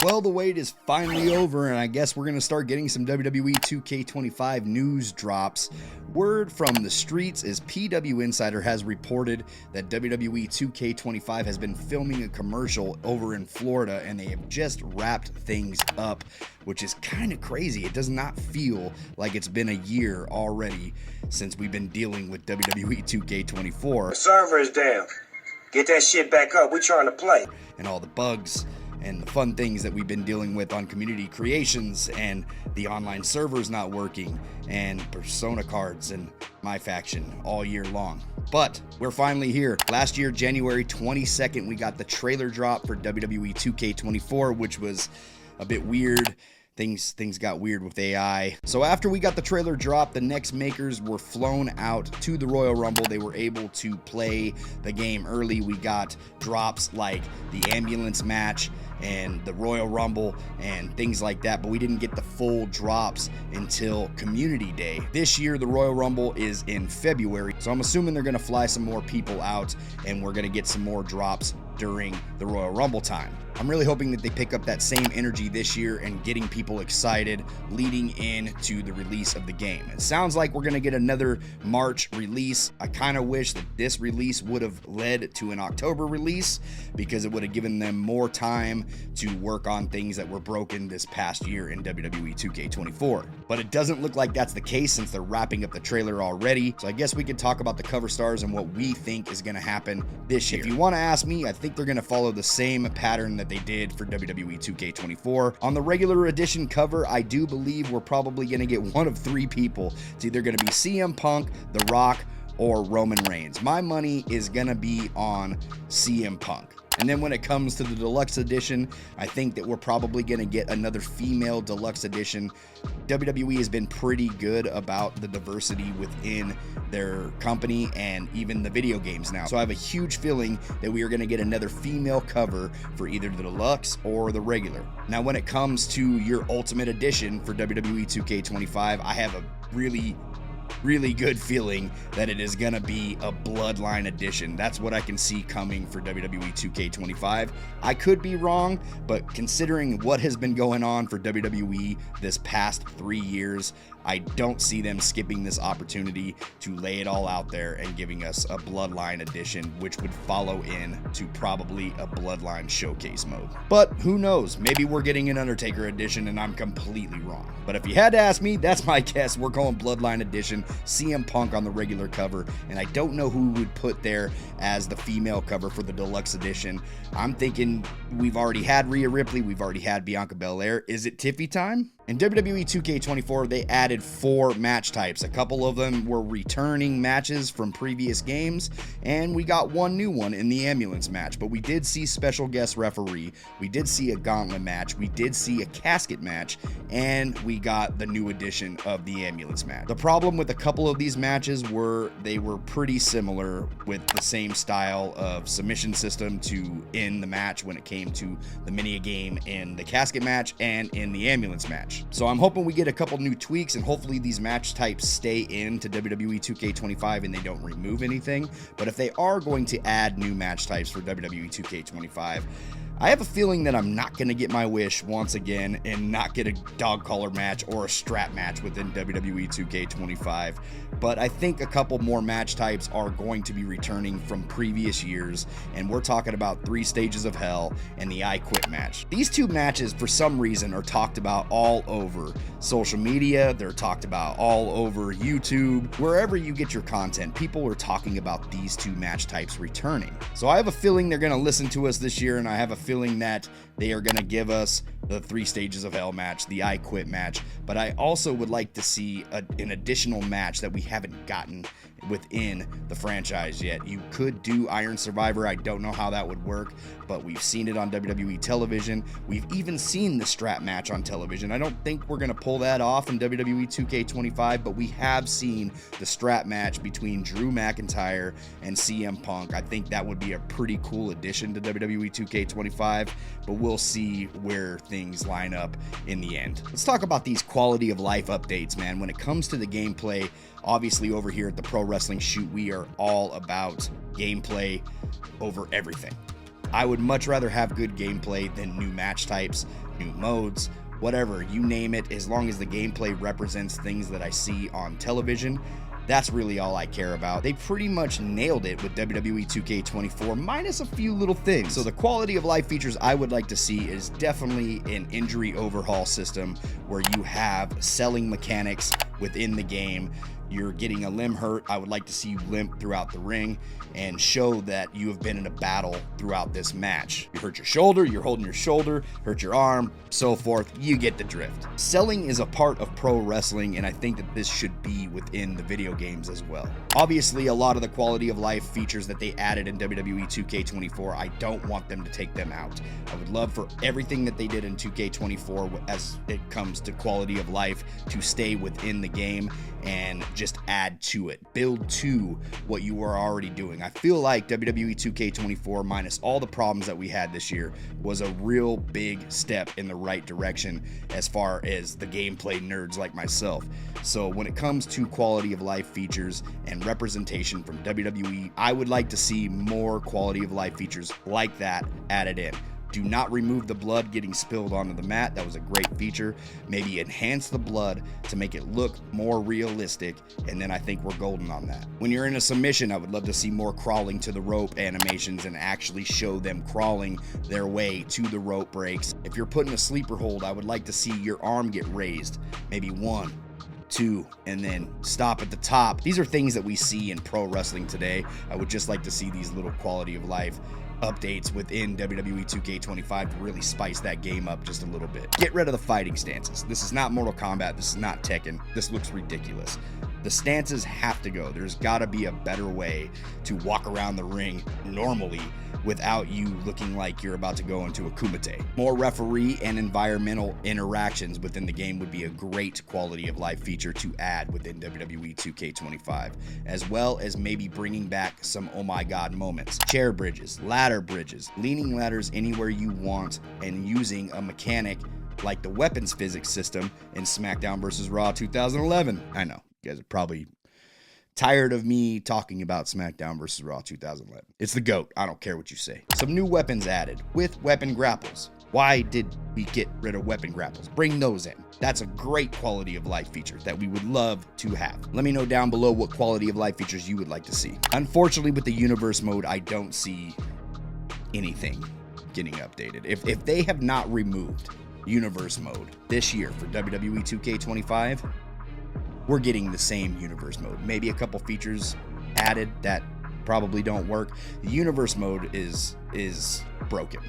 Well, the wait is finally over, and I guess we're going to start getting some WWE 2K25 news drops. Word from the streets is PW Insider has reported that WWE 2K25 has been filming a commercial over in Florida, and they have just wrapped things up, which is kind of crazy. It does not feel like it's been a year already since we've been dealing with WWE 2K24. The server is down. Get that shit back up. We're trying to play. And all the bugs and the fun things that we've been dealing with on community creations, and the online servers not working, and persona cards and MyFaction all year long. But we're finally here. Last year, January 22nd, we got the trailer drop for WWE 2K24, which was a bit weird. Things got weird with AI. So after we got the trailer drop, the next makers were flown out to the Royal Rumble. They were able to play the game early. We got drops like the ambulance match and the Royal Rumble and things like that, but we didn't get the full drops until Community Day. This year, the Royal Rumble is in February, so I'm assuming they're gonna fly some more people out and we're gonna get some more drops during the Royal Rumble time. I'm really hoping that they pick up that same energy this year and getting people excited leading into the release of the game. It sounds like we're going to get another March release. I kind of wish that this release would have led to an October release, because it would have given them more time to work on things that were broken this past year in WWE 2K24. But it doesn't look like that's the case since they're wrapping up the trailer already. So I guess we could talk about the cover stars and what we think is going to happen this year. If you want to ask me, I think they're going to follow the same pattern that they did for WWE 2K24. On the regular edition cover, I do believe we're probably going to get one of three people. It's either going to be CM Punk, The Rock, or Roman Reigns. My money is going to be on CM Punk. And then when it comes to the deluxe edition, I think that we're probably going to get another female deluxe edition. WWE has been pretty good about the diversity within their company and even the video games now. So I have a huge feeling that we are going to get another female cover for either the deluxe or the regular. Now, when it comes to your ultimate edition for WWE 2K25, I have a really good feeling that it is going to be a Bloodline edition. That's what I can see coming for WWE 2K25. I could be wrong, but considering what has been going on for WWE this past 3 years, I don't see them skipping this opportunity to lay it all out there and giving us a Bloodline edition, which would follow in to probably a Bloodline showcase mode. But who knows? Maybe we're getting an Undertaker edition and I'm completely wrong. But if you had to ask me, that's my guess. We're going Bloodline edition, CM Punk on the regular cover, and I don't know who would put there as the female cover for the deluxe edition. I'm thinking we've already had Rhea Ripley, we've already had Bianca Belair. Is it Tiffy time? In WWE 2K24, they added 4 match types. A couple of them were returning matches from previous games, and we got one new one in the ambulance match. But we did see special guest referee, we did see a gauntlet match, we did see a casket match, and we got the new edition of the ambulance match. The problem with a couple of these matches were they were pretty similar, with the same style of submission system to end the match when it came to the mini game in the casket match and in the ambulance match. So I'm hoping we get a couple new tweaks, and hopefully these match types stay into WWE 2K25 and they don't remove anything. But if they are going to add new match types for WWE 2K25, I have a feeling that I'm not going to get my wish once again and not get a dog collar match or a strap match within WWE 2K25. But I think a couple more match types are going to be returning from previous years, and we're talking about 3 Stages of Hell and the I Quit match. These two matches, for some reason, are talked about all over social media. They're talked about all over YouTube. Wherever you get your content, people are talking about these two match types returning. So I have a feeling they're going to listen to us this year, and I have a feeling that they are going to give us the 3 Stages of Hell match, the I Quit match, but I also would like to see an additional match that we haven't gotten within the franchise yet. You could do Iron Survivor. I don't know how that would work, but we've seen it on WWE television. We've even seen the strap match on television. I don't think we're going to pull that off in WWE 2K25, but we have seen the strap match between Drew McIntyre and CM Punk. I think that would be a pretty cool addition to WWE 2K25, but we'll see where things line up in the end. Let's talk about these quality of life updates, man. When it comes to the gameplay, obviously over here at the Pro Wrestling Shoot, we are all about gameplay over everything. I would much rather have good gameplay than new match types, new modes, whatever, you name it. As long as the gameplay represents things that I see on television, that's really all I care about. They pretty much nailed it with WWE 2K24 minus a few little things. So the quality of life features I would like to see is definitely an injury overhaul system where you have selling mechanics within the game. You're getting a limb hurt, I would like to see you limp throughout the ring and show that you have been in a battle throughout this match. You hurt your shoulder, you're holding your shoulder, hurt your arm, so forth, you get the drift. Selling is a part of pro wrestling, and I think that this should be within the video games as well. Obviously, a lot of the quality of life features that they added in WWE 2K24, I don't want them to take them out. I would love for everything that they did in 2K24 as it comes to quality of life to stay within the game and just add to it, build to what you are already doing. I feel like WWE 2K24, minus all the problems that we had this year, was a real big step in the right direction as far as the gameplay nerds like myself. So when it comes to quality of life features and representation from WWE, I would like to see more quality of life features like that added in. Do not remove the blood getting spilled onto the mat. That was a great feature. Maybe enhance the blood to make it look more realistic, and then I think we're golden on that. When you're in a submission, I would love to see more crawling to the rope animations and actually show them crawling their way to the rope breaks. If you're putting a sleeper hold, I would like to see your arm get raised, maybe 1, 2, and then stop at the top. These are things that we see in pro wrestling today. I would just like to see these little quality of life updates within WWE 2K25 to really spice that game up just a little bit. Get rid of the fighting stances. This is not Mortal Kombat. This is not Tekken. This looks ridiculous. The stances have to go. There's got to be a better way to walk around the ring normally without you looking like you're about to go into a kumite. More referee and environmental interactions within the game would be a great quality of life feature to add within WWE 2K25, as well as maybe bringing back some oh my god moments. Chair bridges, ladder bridges, leaning ladders anywhere you want, and using a mechanic like the weapons physics system in SmackDown vs. Raw 2011. I know, you guys are probably tired of me talking about SmackDown vs. Raw 2011. It's the GOAT. I don't care what you say. Some new weapons added with weapon grapples. Why did we get rid of weapon grapples? Bring those in. That's a great quality of life feature that we would love to have. Let me know down below what quality of life features you would like to see. Unfortunately, with the universe mode, I don't see anything getting updated. If they have not removed universe mode this year for WWE 2K25, we're getting the same universe mode. Maybe a couple features added that probably don't work. The universe mode is broken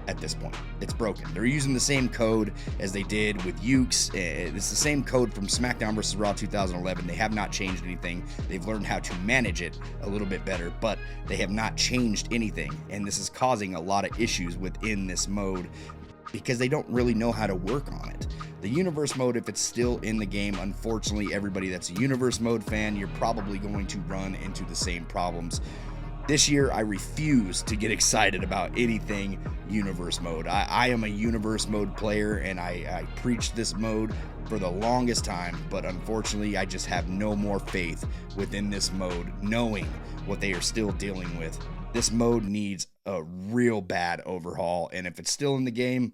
at this point. It's broken. They're using the same code as they did with Ukes. It's the same code from SmackDown vs. Raw 2011. They have not changed anything. They've learned how to manage it a little bit better, but they have not changed anything. And this is causing a lot of issues within this mode because they don't really know how to work on it. The universe mode, if it's still in the game, unfortunately, everybody that's a universe mode fan, you're probably going to run into the same problems. This year, I refuse to get excited about anything universe mode. I am a universe mode player, and I preached this mode for the longest time, but unfortunately, I just have no more faith within this mode, knowing what they are still dealing with. This mode needs a real bad overhaul, and if it's still in the game,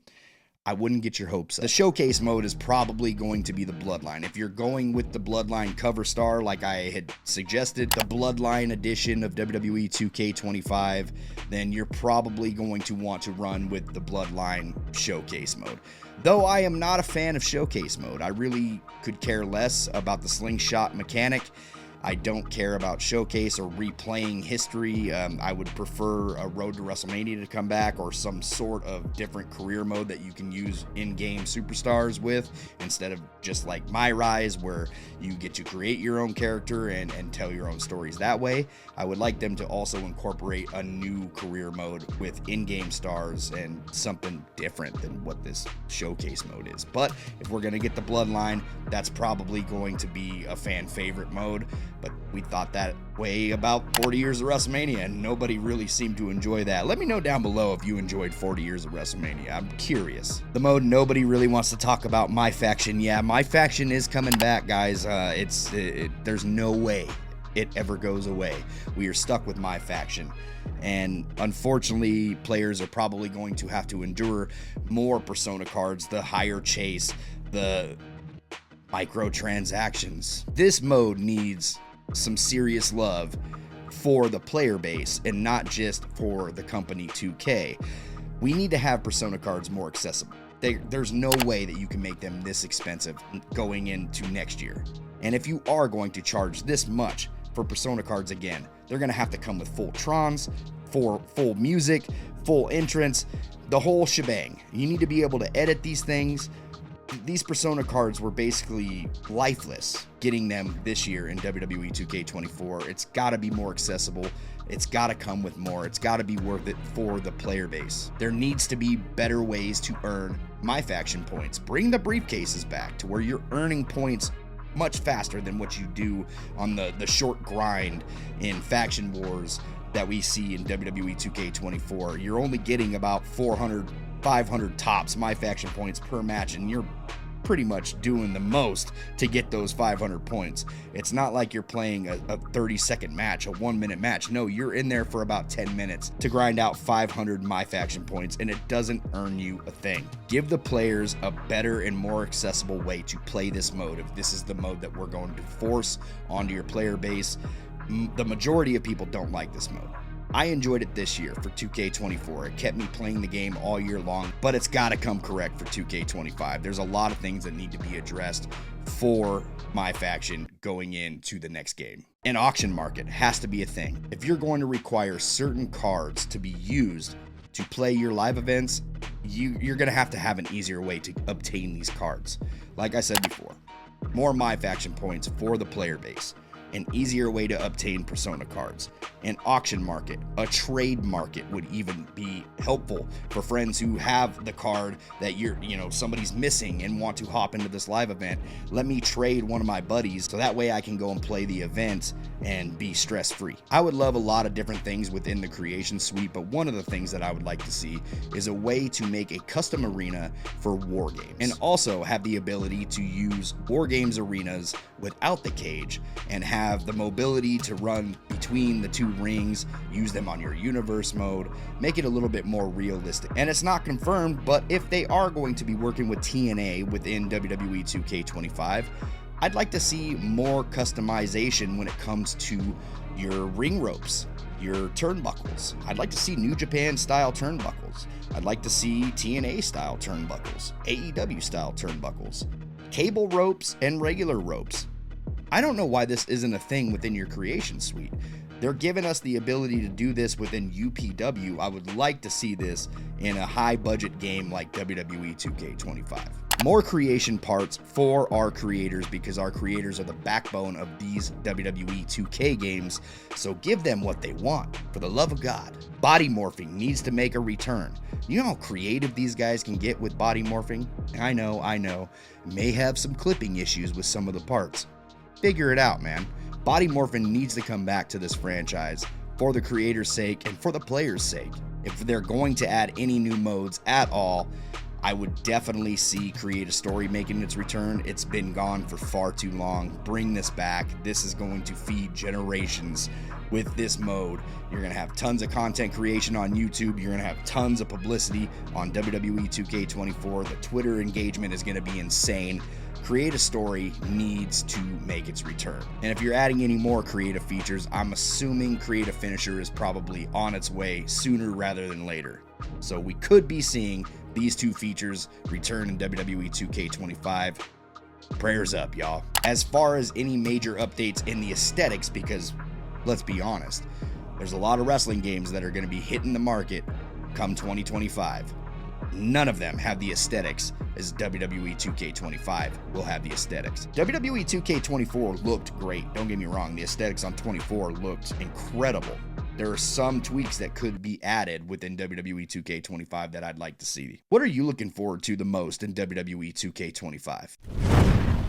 I wouldn't get your hopes up. The showcase mode is probably going to be the Bloodline. If you're going with the Bloodline cover star, like I had suggested, the Bloodline edition of WWE 2K25, then you're probably going to want to run with the Bloodline showcase mode. Though I am not a fan of showcase mode, I really could care less about the slingshot mechanic. I don't care about showcase or replaying history. I would prefer a Road to WrestleMania to come back, or some sort of different career mode that you can use in-game superstars with, instead of just like My Rise, where you get to create your own character and tell your own stories that way. I would like them to also incorporate a new career mode with in-game stars and something different than what this showcase mode is. But if we're going to get the Bloodline, that's probably going to be a fan favorite mode. But we thought that way about 40 years of WrestleMania, and nobody really seemed to enjoy that. Let me know down below if you enjoyed 40 years of WrestleMania. I'm curious. The mode nobody really wants to talk about, MyFaction. Yeah, MyFaction is coming back, guys. There's no way it ever goes away. We are stuck with MyFaction. And unfortunately, players are probably going to have to endure more Persona cards, the higher chase, the microtransactions. This mode needs some serious love for the player base and not just for the company 2K. We need to have Persona cards more accessible. There's no way that you can make them this expensive going into next year. And if you are going to charge this much for Persona cards again, they're going to have to come with full trons, for full music, full entrance, the whole shebang. You need to be able to edit these things. These Persona cards were basically lifeless getting them this year in WWE 2K24. It's got to be more accessible. It's got to come with more. It's got to be worth it for the player base. There needs to be better ways to earn MyFaction points. Bring the briefcases back to where you're earning points much faster than what you do on the short grind in Faction Wars that we see in WWE 2K24. You're only getting about 400, 500 tops MyFaction points per match, and you're pretty much doing the most to get those 500 points. It's not like you're playing a 30-second match, a 1-minute match. No, you're in there for about 10 minutes to grind out 500 MyFaction points, and it doesn't earn you a thing. Give the players a better and more accessible way to play this mode if this is the mode that we're going to force onto your player base. The majority of people don't like this mode. I enjoyed it this year for 2K24. It kept me playing the game all year long, but it's got to come correct for 2K25. There's a lot of things that need to be addressed for MyFaction going into the next game. An auction market has to be a thing. If you're going to require certain cards to be used to play your live events, you're going to have an easier way to obtain these cards. Like I said before, more MyFaction points for the player base. An easier way to obtain Persona cards, an auction market, a trade market would even be helpful for friends who have the card that somebody's missing and want to hop into this live event. Let me trade one of my buddies so that way I can go and play the event and be stress free. I would love a lot of different things within the creation suite, but one of the things that I would like to see is a way to make a custom arena for war games, and also have the ability to use war games arenas without the cage and have the mobility to run between the two rings, use them on your universe mode, make it a little bit more realistic. And it's not confirmed, but if they are going to be working with TNA within WWE 2K25, I'd like to see more customization when it comes to your ring ropes, your turnbuckles. I'd like to see New Japan style turnbuckles. I'd like to see TNA style turnbuckles, AEW style turnbuckles, cable ropes and regular ropes. I don't know why this isn't a thing within your creation suite. They're giving us the ability to do this within UPW. I would like to see this in a high budget game like WWE 2K25. More creation parts for our creators, because our creators are the backbone of these WWE 2K games, so give them what they want, for the love of God. Body morphing needs to make a return. You know how creative these guys can get with body morphing? I know, may have some clipping issues with some of the parts. Figure it out, man. Body morphing needs to come back to this franchise for the creator's sake and for the player's sake. If they're going to add any new modes at all, I would definitely see Create a Story making its return. It's been gone for far too long. Bring this back. This is going to feed generations with this mode. You're going to have tons of content creation on YouTube. You're going to have tons of publicity on WWE 2K24. The Twitter engagement is going to be insane. Create a Story needs to make its return. And if you're adding any more creative features, I'm assuming Create a Finisher is probably on its way sooner rather than later. So we could be seeing these two features return in WWE 2K25. Prayers up, y'all. As far as any major updates in the aesthetics, because let's be honest, there's a lot of wrestling games that are going to be hitting the market come 2025. None of them have the aesthetics as WWE 2K25 will have the aesthetics. WWE 2K24 looked great. Don't get me wrong. The aesthetics on 24 looked incredible. There are some tweaks that could be added within WWE 2K25 that I'd like to see. What are you looking forward to the most in WWE 2K25?